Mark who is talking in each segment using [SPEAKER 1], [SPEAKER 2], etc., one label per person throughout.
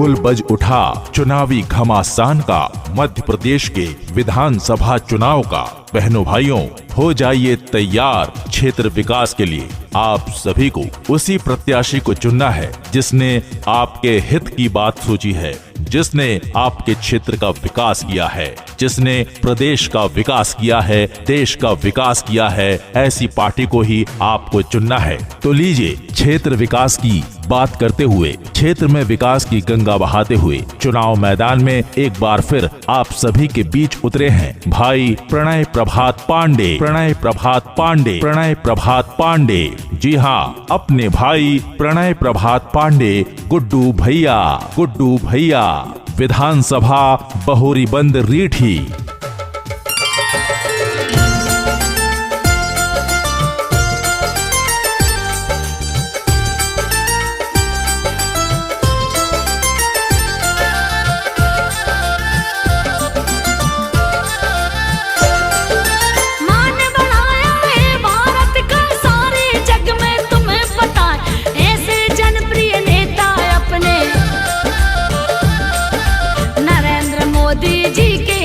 [SPEAKER 1] गुलबज उठा चुनावी घमासान का, मध्य प्रदेश के विधानसभा चुनाव का। बहनों भाइयों, हो जाइए तैयार क्षेत्र विकास के लिए। आप सभी को उसी प्रत्याशी को चुनना है जिसने आपके हित की बात सोची है, जिसने आपके क्षेत्र का विकास किया है, जिसने प्रदेश का विकास किया है, देश का विकास किया है। ऐसी पार्टी को ही आपको चुनना है। तो लीजिए, क्षेत्र विकास की बात करते हुए, क्षेत्र में विकास की गंगा बहाते हुए चुनाव मैदान में एक बार फिर आप सभी के बीच उतरे हैं भाई प्रणय प्रभात पांडे, प्रणय प्रभात पांडे, प्रणय प्रभात पांडे। जी हाँ, अपने भाई प्रणय प्रभात पांडे, गुड्डू भैया, गुड्डू भैया, विधानसभा बहोरीबंद रीठी।
[SPEAKER 2] मोदी जी के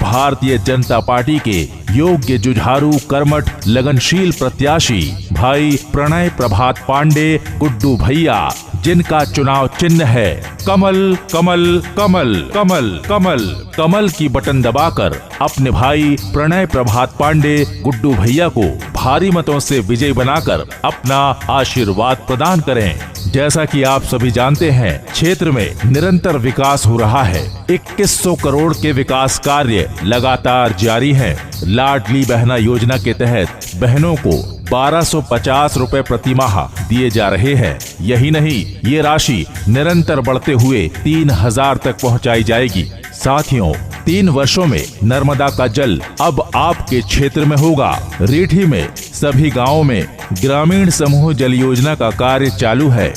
[SPEAKER 1] भारतीय जनता पार्टी के योग्य, जुझारू, कर्मठ, लगनशील प्रत्याशी भाई प्रणय प्रभात पांडे गुड्डू भैया, जिनका चुनाव चिन्ह है कमल कमल कमल कमल कमल, कमल की बटन दबाकर अपने भाई प्रणय प्रभात पांडे गुड्डू भैया को भारी मतों से विजयी बनाकर अपना आशीर्वाद प्रदान करें। जैसा कि आप सभी जानते हैं, क्षेत्र में निरंतर विकास हो रहा है। 2100 करोड़ के विकास कार्य लगातार जारी हैं। लाडली बहना योजना के तहत बहनों को 1250 रुपए प्रति माह दिए जा रहे हैं। यही नहीं, ये राशि निरंतर बढ़ते हुए 3000 तक पहुंचाई जाएगी। साथियों, 3 वर्षों में नर्मदा का जल अब आपके क्षेत्र में होगा। रीठी में सभी गांवों में ग्रामीण समूह जल योजना का कार्य चालू है।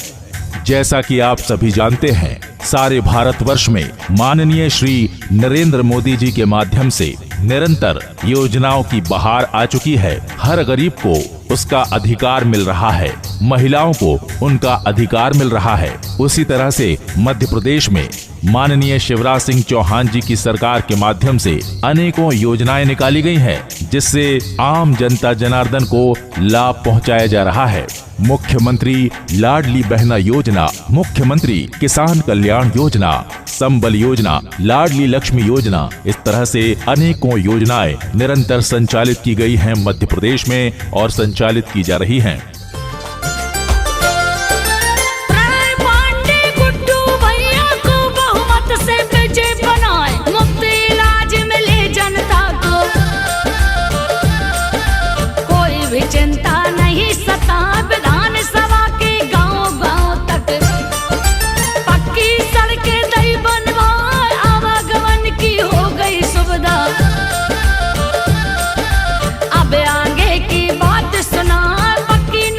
[SPEAKER 1] जैसा कि आप सभी जानते हैं, सारे भारतवर्ष में माननीय श्री नरेंद्र मोदी जी के माध्यम से निरंतर योजनाओं की बहार आ चुकी है। हर गरीब को उसका अधिकार मिल रहा है, महिलाओं को उनका अधिकार मिल रहा है। उसी तरह से मध्य प्रदेश में माननीय शिवराज सिंह चौहान जी की सरकार के माध्यम से अनेकों योजनाएं निकाली गई हैं, जिससे आम जनता जनार्दन को लाभ पहुंचाया जा रहा है। मुख्यमंत्री लाडली बहना योजना, मुख्यमंत्री किसान कल्याण योजना, संबल योजना, लाडली लक्ष्मी योजना, इस तरह से अनेकों योजनाएं निरंतर संचालित की गई हैं मध्य प्रदेश में और संचालित की जा रही हैं।
[SPEAKER 2] चिंता नहीं सता विधानसभा के गांव-गांव तक पक्की सड़कें दई बनवाए, आवागमन की हो गई सुविधा। अब आगे की बात सुना, पक्की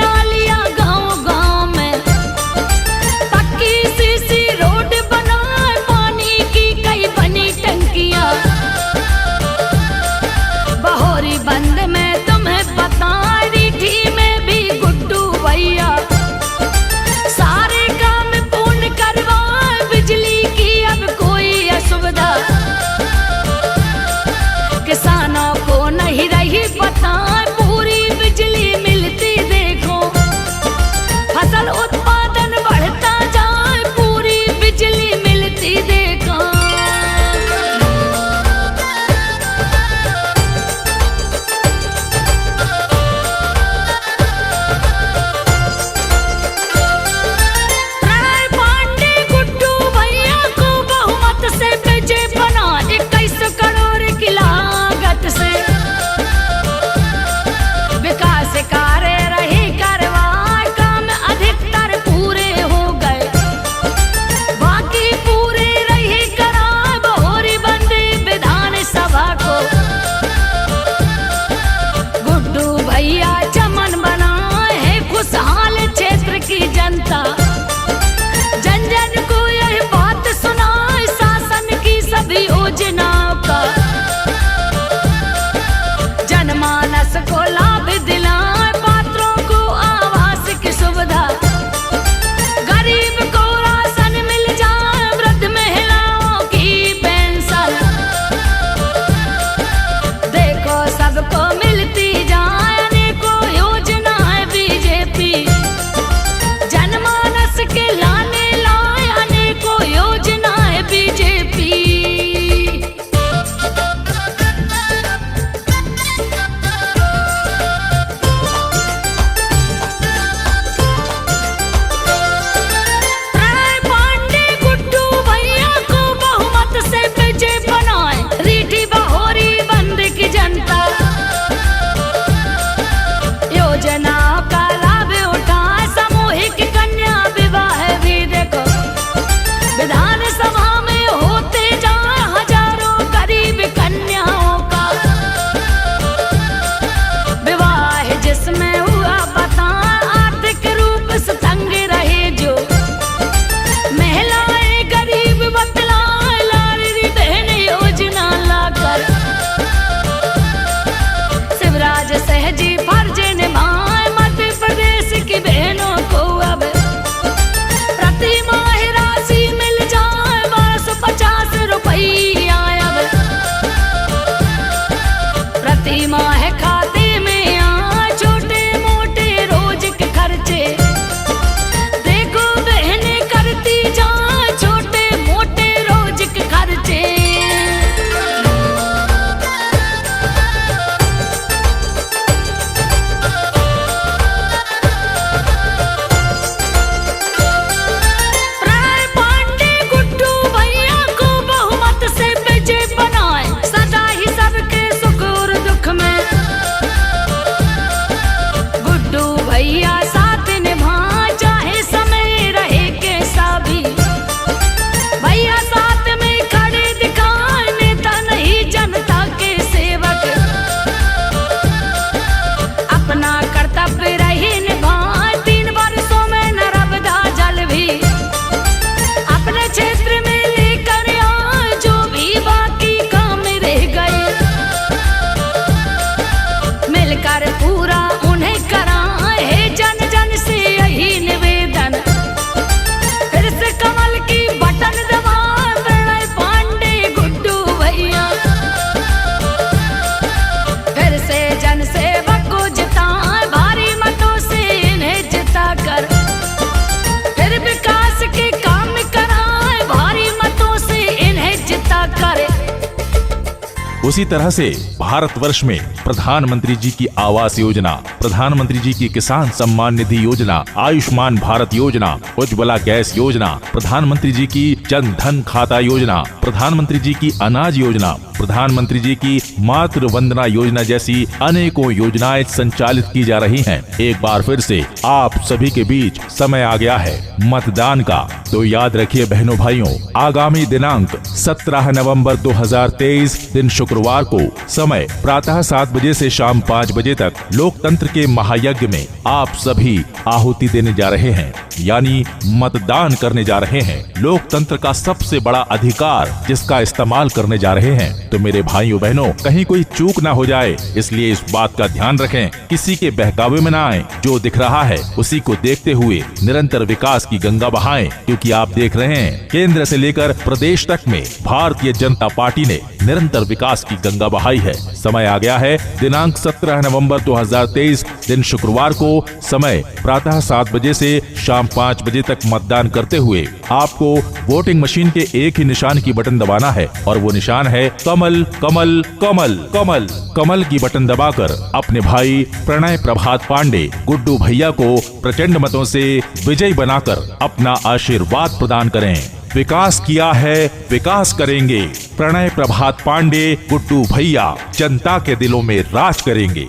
[SPEAKER 1] उसी तरह से भारतवर्ष में प्रधानमंत्री जी की आवास योजना, प्रधानमंत्री जी की किसान सम्मान निधि योजना, आयुष्मान भारत योजना, उज्ज्वला गैस योजना, प्रधानमंत्री जी की जन धन खाता योजना, प्रधानमंत्री जी की अनाज योजना, प्रधानमंत्री जी की मातृ वंदना योजना जैसी अनेकों योजनाएं संचालित की जा रही हैं। एक बार फिर से आप सभी के बीच समय आ गया है मतदान का। तो याद रखिए बहनों भाइयों, आगामी दिनांक 17 नवंबर 2023 दिन शुक्रवार को समय प्रातः 7 बजे से शाम 5 बजे तक लोकतंत्र के महायज्ञ में आप सभी आहुति देने जा रहे हैं, यानी मतदान करने जा रहे हैं। लोकतंत्र का सबसे बड़ा अधिकार जिसका इस्तेमाल करने जा रहे हैं। तो मेरे भाइयों बहनों, कहीं कोई चूक ना हो जाए, इसलिए इस बात का ध्यान रखें, किसी के बहकावे में ना आए। जो दिख रहा है उसी को देखते हुए निरंतर विकास की गंगा बहाएं, क्योंकि आप देख रहे हैं केंद्र से लेकर प्रदेश तक में भारतीय जनता पार्टी ने निरंतर विकास की गंगा बहाई है। समय आ गया है दिनांक 17 नवंबर 2023 दिन शुक्रवार को समय प्रातः 7 बजे से शाम 5 बजे तक मतदान करते हुए आपको वोटिंग मशीन के एक ही निशान की बटन दबाना है, और वो निशान है कमल कमल कमल कमल। कमल की बटन दबाकर अपने भाई प्रणय प्रभात पांडे गुड्डू भैया को प्रचंड मतों से विजयी बनाकर अपना आशीर्वाद प्रदान करें। विकास किया है, विकास करेंगे। प्रणय प्रभात पांडे गुड्डू भैया जनता के दिलों में राज करेंगे।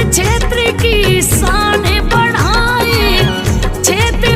[SPEAKER 2] क्षेत्र की शान बढ़ाए, क्षेत्र